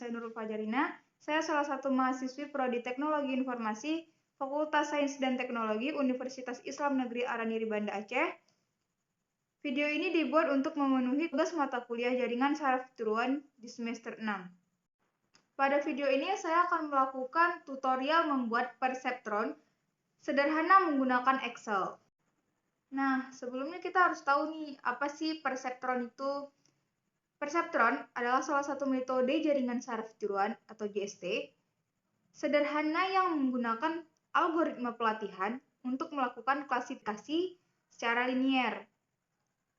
saya Nurul Fajarina. Saya salah satu mahasiswi Prodi Teknologi Informasi, Fakultas Sains dan Teknologi, Universitas Islam Negeri Araniri Banda Aceh. Video ini dibuat untuk memenuhi tugas mata kuliah jaringan saraf tiruan di semester 6. Pada video ini saya akan melakukan tutorial membuat perseptron sederhana menggunakan Excel. Nah, sebelumnya kita harus tahu nih, apa sih perseptron itu? Perseptron adalah salah satu metode jaringan saraf tiruan atau JST sederhana yang menggunakan algoritma pelatihan untuk melakukan klasifikasi secara linier.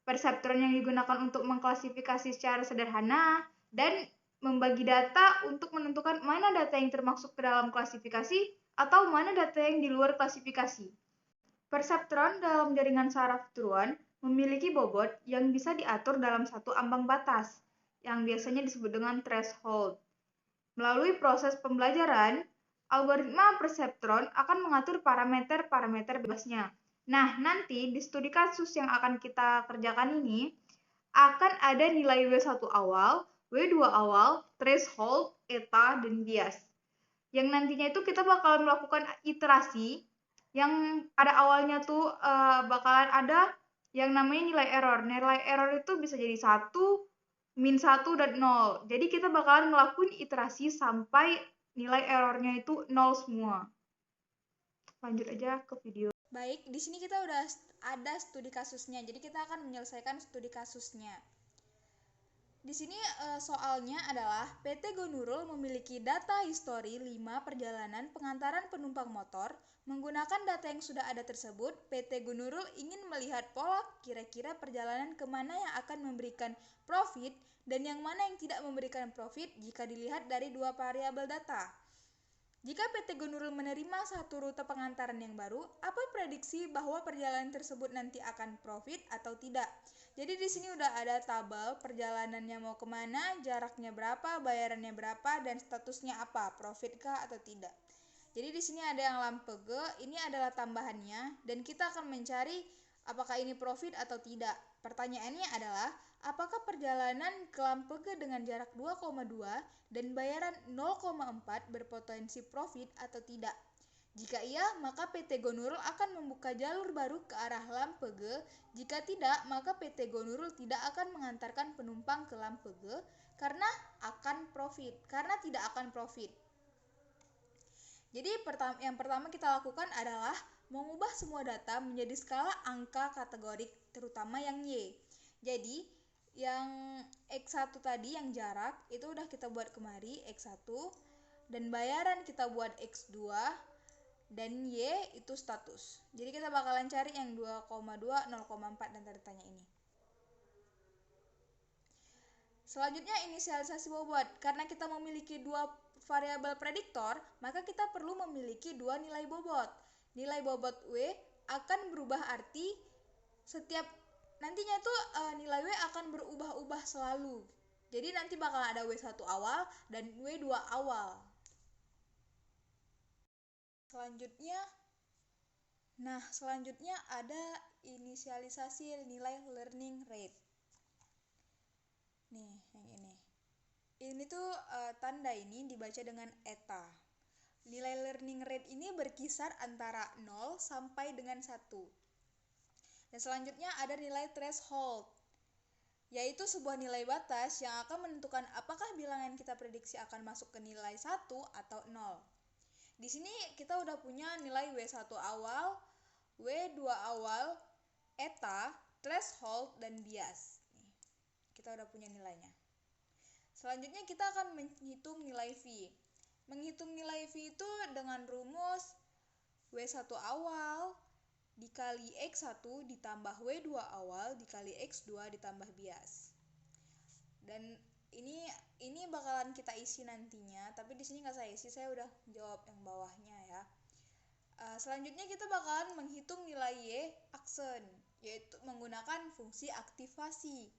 Perseptron yang digunakan untuk mengklasifikasi secara sederhana dan membagi data untuk menentukan mana data yang termasuk ke dalam klasifikasi atau mana data yang di luar klasifikasi. Perseptron dalam jaringan saraf tiruan memiliki bobot yang bisa diatur dalam satu ambang batas, yang biasanya disebut dengan threshold. Melalui proses pembelajaran, algoritma perseptron akan mengatur parameter-parameter bebasnya. Nah, nanti di studi kasus yang akan kita kerjakan ini, akan ada nilai W1 awal, W2 awal, threshold, eta, dan bias. Yang nantinya itu kita bakal melakukan iterasi, yang pada awalnya tuh bakalan ada yang namanya nilai error. Nilai error itu bisa jadi 1, min 1, dan 0. Jadi kita bakalan ngelakuin iterasi sampai nilai errornya itu 0 semua. Lanjut aja ke video. Baik, di sini kita udah ada studi kasusnya. Jadi kita akan menyelesaikan studi kasusnya. Di sini soalnya adalah PT Go Nurul memiliki data histori 5 perjalanan pengantaran penumpang motor. Menggunakan data yang sudah ada tersebut, PT Go Nurul ingin melihat pola kira-kira perjalanan kemana yang akan memberikan profit dan yang mana yang tidak memberikan profit jika dilihat dari dua variabel data. Jika PT Go Nurul menerima satu rute pengantaran yang baru, apa prediksi bahwa perjalanan tersebut nanti akan profit atau tidak? Jadi di sini udah ada tabel perjalanannya mau kemana, jaraknya berapa, bayarannya berapa, dan statusnya apa, profit kah atau tidak. Jadi di sini ada yang lampege, ini adalah tambahannya, dan kita akan mencari apakah ini profit atau tidak. Pertanyaannya adalah, apakah perjalanan ke Lampege dengan jarak 2,2 dan bayaran 0,4 berpotensi profit atau tidak? Jika iya, maka PT Go Nurul akan membuka jalur baru ke arah Lampege. Jika tidak, maka PT Go Nurul tidak akan mengantarkan penumpang ke Lampege karena tidak akan profit. Jadi yang pertama kita lakukan adalah mengubah semua data menjadi skala angka kategorik, terutama yang Y. Jadi yang X1 tadi yang jarak itu udah kita buat kemari X1, dan bayaran kita buat X2, dan Y itu status. Jadi kita bakalan cari yang 2,2, 0,4 dan tanda tanya ini. Selanjutnya inisialisasi bobot. Karena kita memiliki dua variabel prediktor, maka kita perlu memiliki dua nilai bobot. Nilai bobot W akan berubah arti setiap nantinya tuh nilai W akan berubah-ubah selalu. Jadi nanti bakal ada W1 awal dan W2 awal. Selanjutnya ada inisialisasi nilai learning rate. Nih, yang ini. Ini tuh tanda ini dibaca dengan eta. Nilai learning rate ini berkisar antara 0 sampai dengan 1. Dan selanjutnya ada nilai threshold, yaitu sebuah nilai batas yang akan menentukan apakah bilangan kita prediksi akan masuk ke nilai 1 atau 0. Di sini kita udah punya nilai W1 awal, W2 awal, eta, threshold, dan bias. Nih, kita udah punya nilainya. Selanjutnya kita akan menghitung nilai V. Menghitung nilai V itu dengan rumus W1 awal dikali X1 ditambah W2 awal dikali X2 ditambah bias. Dan ini bakalan kita isi nantinya, tapi di sini nggak saya isi, saya udah jawab yang bawahnya ya. Selanjutnya kita bakalan menghitung nilai Y aksen, yaitu menggunakan fungsi aktivasi.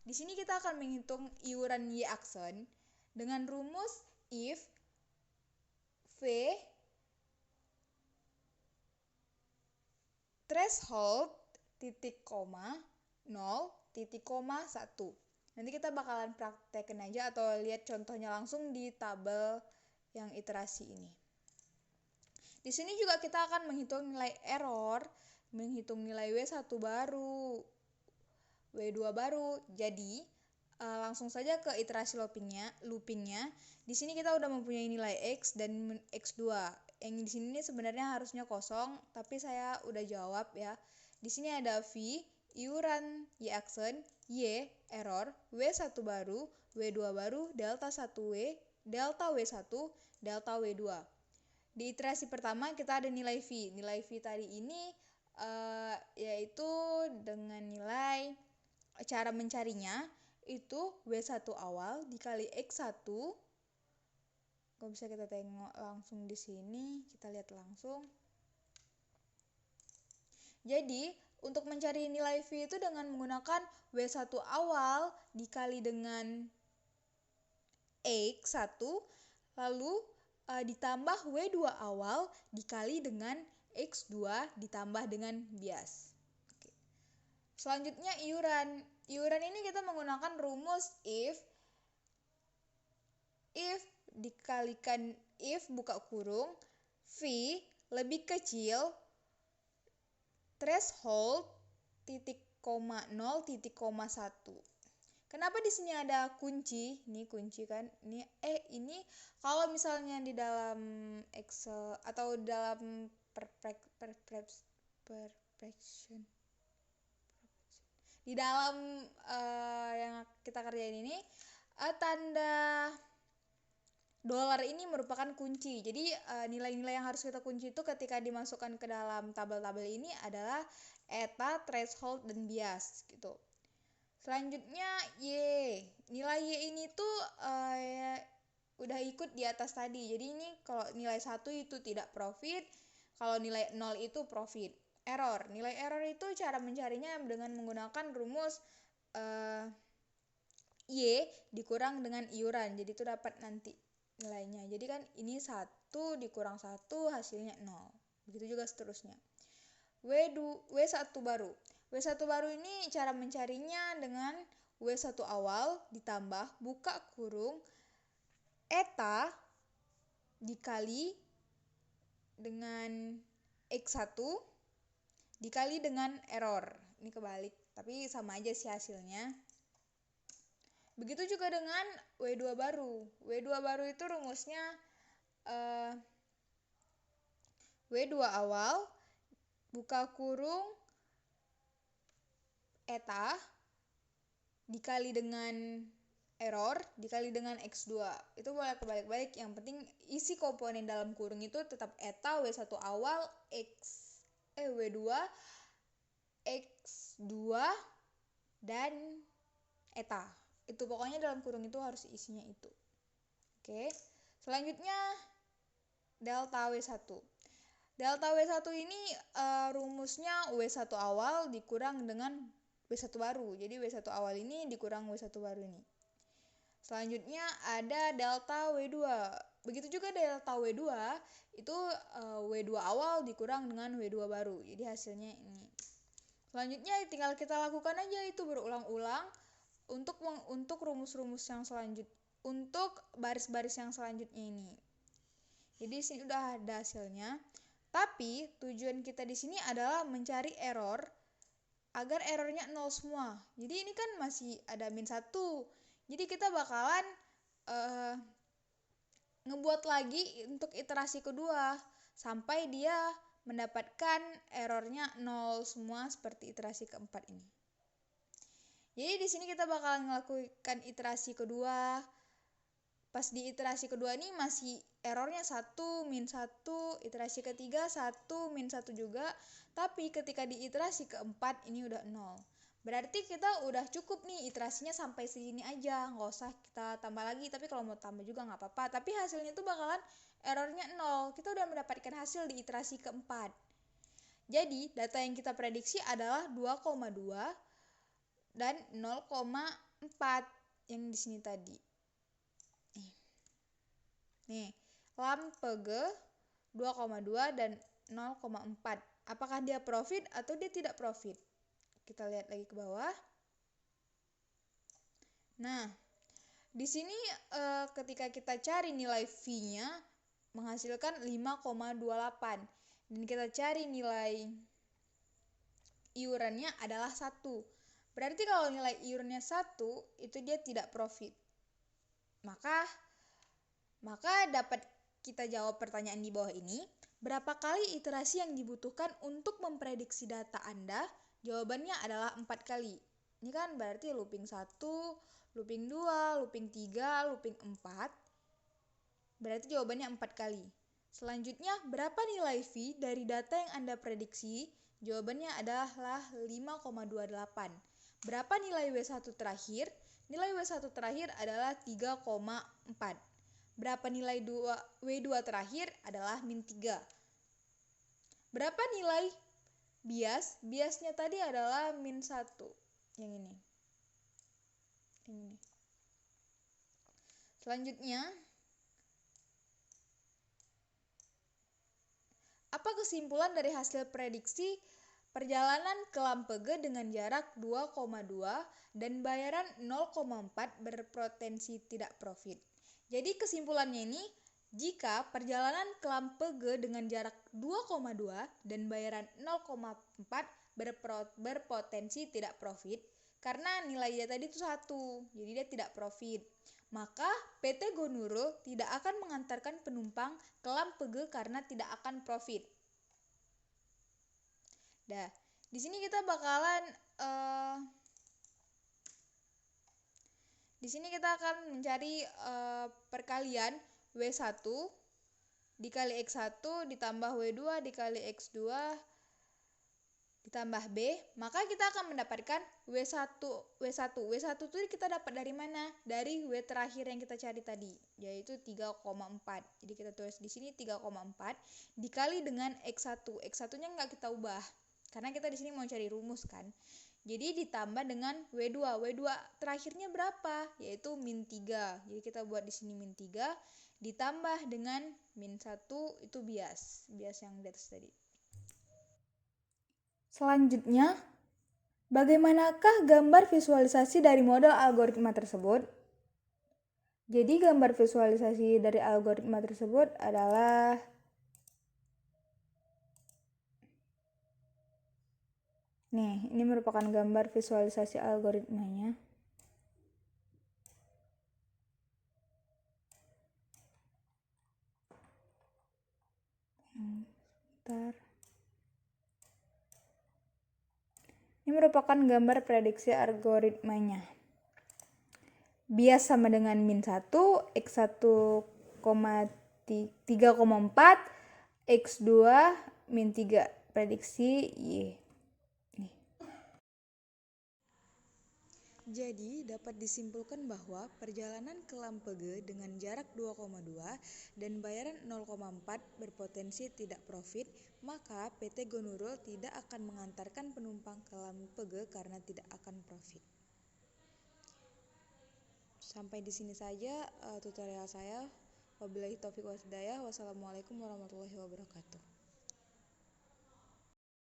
Di sini kita akan menghitung iuran Y aksen dengan rumus if V threshold titik koma 0 titik koma 1. Nanti kita bakalan praktekin aja atau lihat contohnya langsung di tabel yang iterasi ini. Di sini juga kita akan menghitung nilai error, menghitung nilai W1 baru, W2 baru. Jadi langsung saja ke iterasi loopingnya. Di sini kita udah mempunyai nilai X dan X2. Yang di sini sebenarnya harusnya kosong, tapi saya udah jawab ya. Di sini ada V, iuran Y aksen, Y, error, W1 baru, W2 baru, delta 1W, delta W1, delta W2. Di iterasi pertama kita ada nilai V. Nilai V tadi ini yaitu dengan nilai, cara mencarinya itu W1 awal dikali X1. Kalau bisa kita tengok langsung di sini, kita lihat langsung. Jadi, untuk mencari nilai V itu dengan menggunakan W1 awal dikali dengan X1, lalu ditambah W2 awal dikali dengan X2 ditambah dengan bias. Oke. Selanjutnya iuran. Iuran ini kita menggunakan rumus if dikalikan if buka kurung V lebih kecil threshold titik koma 0 titik koma 1. Kenapa di sini ada kunci? Ini kunci kan? Ini kalau misalnya di dalam Excel atau dalam perfection di dalam yang kita kerjain ini, tanda dolar ini merupakan kunci. Jadi nilai-nilai yang harus kita kunci itu ketika dimasukkan ke dalam tabel-tabel ini adalah eta, threshold, dan bias gitu. Selanjutnya Y. Nilai Y ini tuh udah ikut di atas tadi. Jadi ini kalau nilai 1 itu tidak profit, kalau nilai 0 itu profit. Error. Nilai error itu cara mencarinya dengan menggunakan rumus Y dikurang dengan iuran. Jadi itu dapat nanti nilainya. Jadi kan ini 1 dikurang 1 hasilnya 0. Begitu juga seterusnya. W1 baru. W1 baru ini cara mencarinya dengan W1 awal ditambah buka kurung eta dikali dengan X1 dikali dengan error. Ini kebalik, tapi sama aja sih hasilnya. Begitu juga dengan W2 baru. W2 baru itu rumusnya W2 awal buka kurung eta dikali dengan error dikali dengan X2. Itu boleh kebalik-balik, yang penting isi komponen dalam kurung itu tetap eta, W1 awal, W2, X2, dan eta. Itu pokoknya dalam kurung itu harus isinya itu. Oke. Selanjutnya delta W1. Delta W1 ini rumusnya W1 awal dikurang dengan W1 baru. Jadi W1 awal ini dikurang W1 baru ini. Selanjutnya ada delta W2. Begitu juga delta W2 itu W2 awal dikurang dengan W2 baru. Jadi hasilnya ini. Selanjutnya tinggal kita lakukan aja itu berulang-ulang untuk rumus-rumus yang selanjutnya, untuk baris-baris yang selanjutnya ini. Jadi di sini udah ada hasilnya. Tapi tujuan kita di sini adalah mencari error agar errornya 0 semua. Jadi ini kan masih ada -1. Jadi kita bakalan ngebuat lagi untuk iterasi kedua sampai dia mendapatkan errornya 0 semua seperti iterasi keempat ini. Jadi di sini kita bakalan melakukan iterasi kedua. Pas di iterasi kedua ini masih errornya 1, -1, iterasi ketiga 1, -1 juga. Tapi ketika di iterasi keempat ini udah 0. Berarti kita udah cukup nih iterasinya sampai segini aja, nggak usah kita tambah lagi. Tapi kalau mau tambah juga nggak apa-apa. Tapi hasilnya itu bakalan errornya 0. Kita udah mendapatkan hasil di iterasi keempat. Jadi data yang kita prediksi adalah 2,2 dan 0,4 yang di sini tadi. Nih, lampege 2,2 dan 0,4. Apakah dia profit atau dia tidak profit? Kita lihat lagi ke bawah. Nah, di sini ketika kita cari nilai V-nya menghasilkan 5,28 dan kita cari nilai iurannya adalah 1. Berarti kalau nilai iurannya 1 itu dia tidak profit. Maka dapat kita jawab pertanyaan di bawah ini. Berapa kali iterasi yang dibutuhkan untuk memprediksi data Anda? Jawabannya adalah 4 kali. Ini kan berarti looping 1, looping 2, looping 3, looping 4. Berarti jawabannya 4 kali. Selanjutnya, berapa nilai V dari data yang Anda prediksi? Jawabannya adalah 5,28. Berapa nilai W1 terakhir? Nilai W1 terakhir adalah 3,4. Berapa nilai W2 terakhir adalah min 3. Berapa nilai bias? Biasnya tadi adalah min 1. Yang ini. Selanjutnya, apa kesimpulan dari hasil prediksi perjalanan ke Lampege dengan jarak 2,2 dan bayaran 0,4 berpotensi tidak profit? Jadi kesimpulannya ini, jika perjalanan ke Lampege dengan jarak 2,2 dan bayaran 0,4 berpotensi tidak profit, karena nilai dia tadi itu 1, jadi dia tidak profit, maka PT Go Nurul tidak akan mengantarkan penumpang ke Lampege karena tidak akan profit. Dah, di sini kita bakalan akan mencari perkalian W1 dikali X1 ditambah W2 dikali X2 ditambah B, maka kita akan mendapatkan W1 itu kita dapat dari mana? Dari W terakhir yang kita cari tadi, yaitu 3,4. Jadi kita tulis di sini 3,4 dikali dengan X1. X1-nya nggak kita ubah karena kita di sini mau cari rumus kan. Jadi ditambah dengan W2 terakhirnya berapa? Yaitu min 3. Jadi kita buat di sini min 3 ditambah dengan min 1 itu bias yang di atas tadi. Selanjutnya, bagaimanakah gambar visualisasi dari model algoritma tersebut? Jadi gambar visualisasi dari algoritma tersebut adalah nih, ini merupakan gambar visualisasi algoritmanya. Bentar. Ini merupakan gambar prediksi algoritmanya. Bias sama dengan min 1, X1, 3,4, X2, min 3. Prediksi Y. Jadi, dapat disimpulkan bahwa perjalanan ke Lampege dengan jarak 2,2 dan bayaran 0,4 berpotensi tidak profit, maka PT Go Nurul tidak akan mengantarkan penumpang ke Lampege karena tidak akan profit. Sampai di sini saja tutorial saya. Wabillahi taufiq wal hidayah. Wassalamualaikum warahmatullahi wabarakatuh.